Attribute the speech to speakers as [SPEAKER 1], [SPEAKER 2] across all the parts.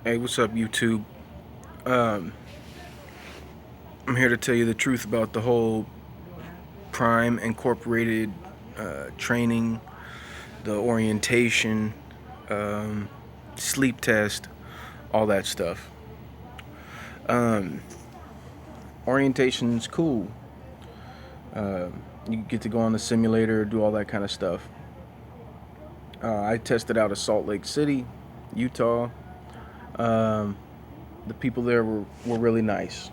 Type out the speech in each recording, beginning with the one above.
[SPEAKER 1] Hey, what's up, YouTube? Um, I'm here to tell you the truth about the whole Prime Incorporated training, the orientation, um, sleep test, all that stuff. Um, Orientation's cool. You get to go on the simulator, do all that kind of stuff. I tested out of Salt Lake City, Utah. Um, the people there were really nice.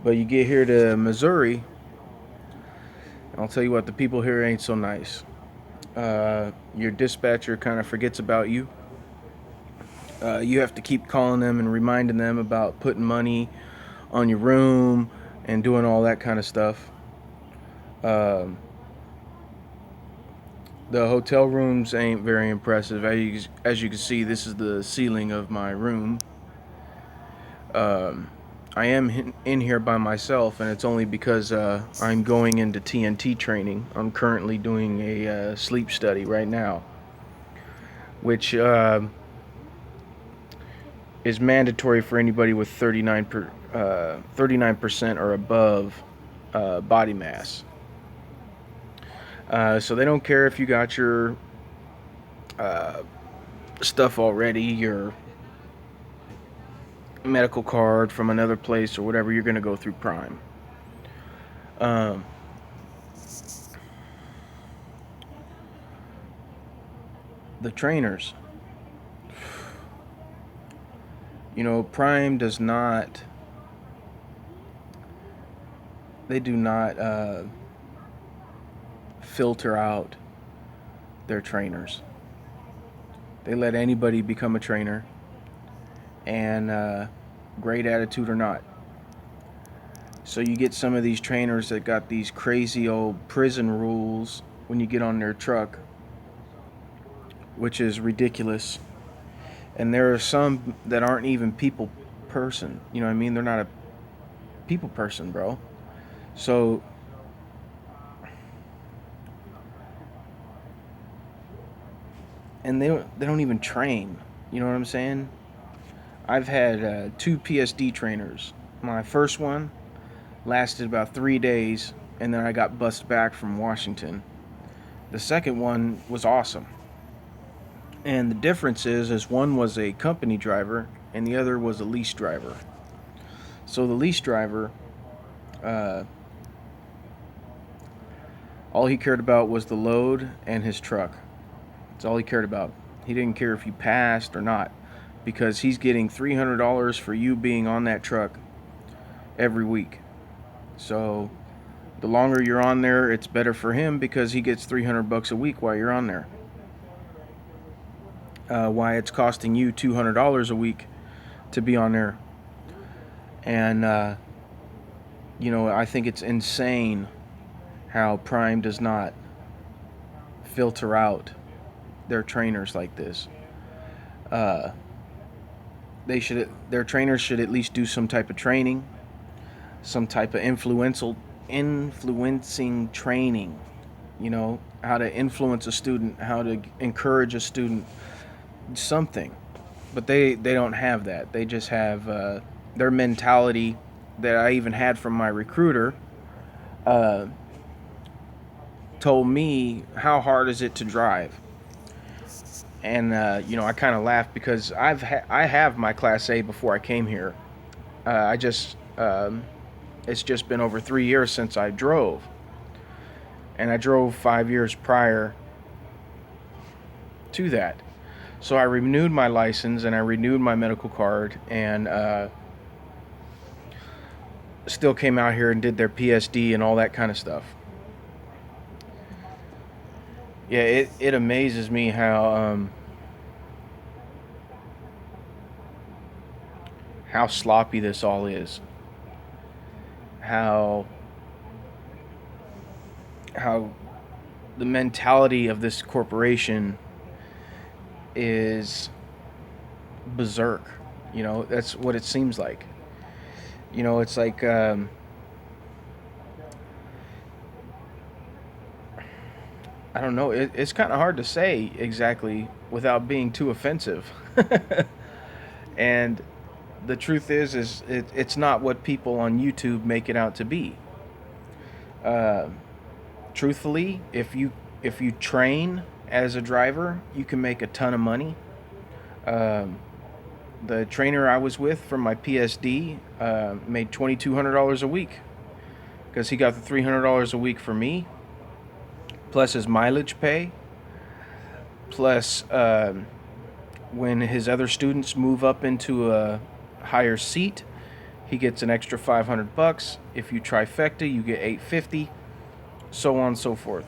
[SPEAKER 1] But you get here to Missouri, I'll tell you what, the people here ain't so nice. Your dispatcher kind of forgets about you. You have to keep calling them and reminding them about putting money on your room and doing all that kind of stuff. Um, the hotel rooms ain't very impressive. As you can see, this is the ceiling of my room. Um, I am in here by myself, and it's only because I'm going into TNT training. I'm currently doing a sleep study right now, which is mandatory for anybody with 39% or above body mass. So they don't care if you got your uh, stuff already, your medical card from another place or whatever. You're going to go through Prime. Um, the trainers, Prime does not. They do not filter out their trainers. They let anybody become a trainer, and great attitude or not. So you get some of these trainers that got these crazy old prison rules when you get on their truck, which is ridiculous. And there are some that aren't even people person. You know what I mean? They're not a people person, bro. So and they don't even train. You know what I'm saying? I've had two PSD trainers. My first one lasted about 3 days, and then I got bussed back from Washington. The second one was awesome. And the difference is one was a company driver and the other was a lease driver. So the lease driver, uh, all he cared about was the load and his truck. That's all he cared about. He didn't care if you passed or not, because he's getting $300 for you being on that truck every week. So the longer you're on there, it's better for him because he gets 300 bucks a week while you're on there. Why it's costing you $200 a week to be on there. And I think it's insane how Prime does not filter out their trainers like this. Uh, their trainers should at least do some type of training, some type of influencing training. How to influence a student, how to encourage a student, something. But they don't have that. They just have their mentality that I even had from my recruiter. Uh, Told me, how hard is it to drive? And I kind of laughed because I have my Class A before I came here. I just It's just been over 3 years since I drove, and I drove 5 years prior to that. So I renewed my license and I renewed my medical card, and still came out here and did their PSD and all that kind of stuff. Yeah, it amazes me how sloppy this all is. How how the mentality of this corporation is berserk. That's what it seems like. It's like I don't know. It's kind of hard to say exactly without being too offensive. And the truth is it's not what people on YouTube make it out to be. Uh, Truthfully, if you train as a driver, you can make a ton of money. Um, the trainer I was with from my PSD made $2,200 a week because he got the $300 a week for me, plus his mileage pay, plus when his other students move up into a higher seat, he gets an extra $500. If you trifecta, you get $850, so on and so forth.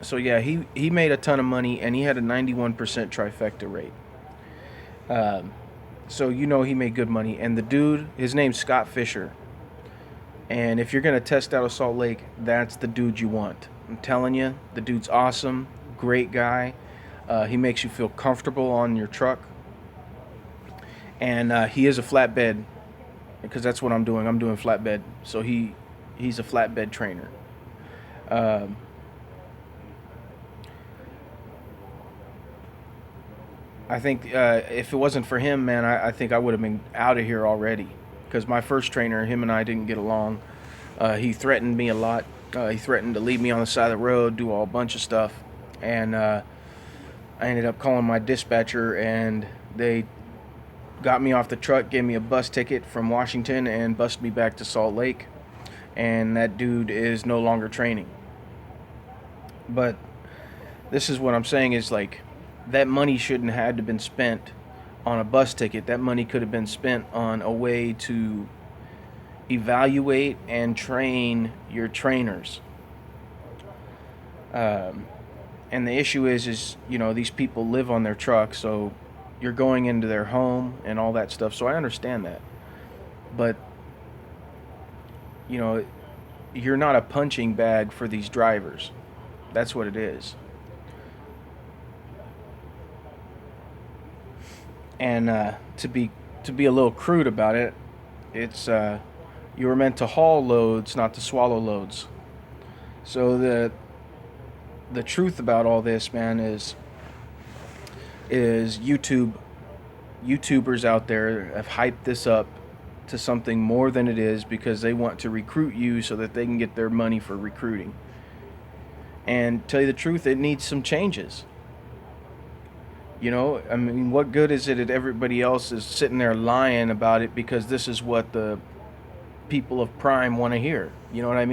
[SPEAKER 1] So yeah, he made a ton of money, and he had a 91% trifecta rate. Um, so he made good money. And the dude, his name's Scott Fisher. And if you're gonna test out of Salt Lake, that's the dude you want. I'm telling you, the dude's awesome, great guy. He makes you feel comfortable on your truck, and he is a flatbed because that's what I'm doing. I'm doing flatbed, so he's a flatbed trainer. Um, I think if it wasn't for him, man, I think I would have been out of here already. Because my first trainer, him and I didn't get along. He threatened me a lot. He threatened to leave me on the side of the road, do all a bunch of stuff, and I ended up calling my dispatcher, and they got me off the truck, gave me a bus ticket from Washington, and bused me back to Salt Lake. And that dude is no longer training. But this is what I'm saying is like that money shouldn't have to been spent on a bus ticket. That money could have been spent on a way to evaluate and train your trainers. Um, and the issue is these people live on their truck, so you're going into their home and all that stuff. So I understand that, but you know, you're not a punching bag for these drivers. That's what it is. And to be a little crude about it, it's you were meant to haul loads, not to swallow loads. So the truth about all this, man, is YouTubers out there have hyped this up to something more than it is because they want to recruit you so that they can get their money for recruiting. And tell you the truth, it needs some changes. I mean, what good is it that everybody else is sitting there lying about it because this is what the people of Prime want to hear? You know what I mean?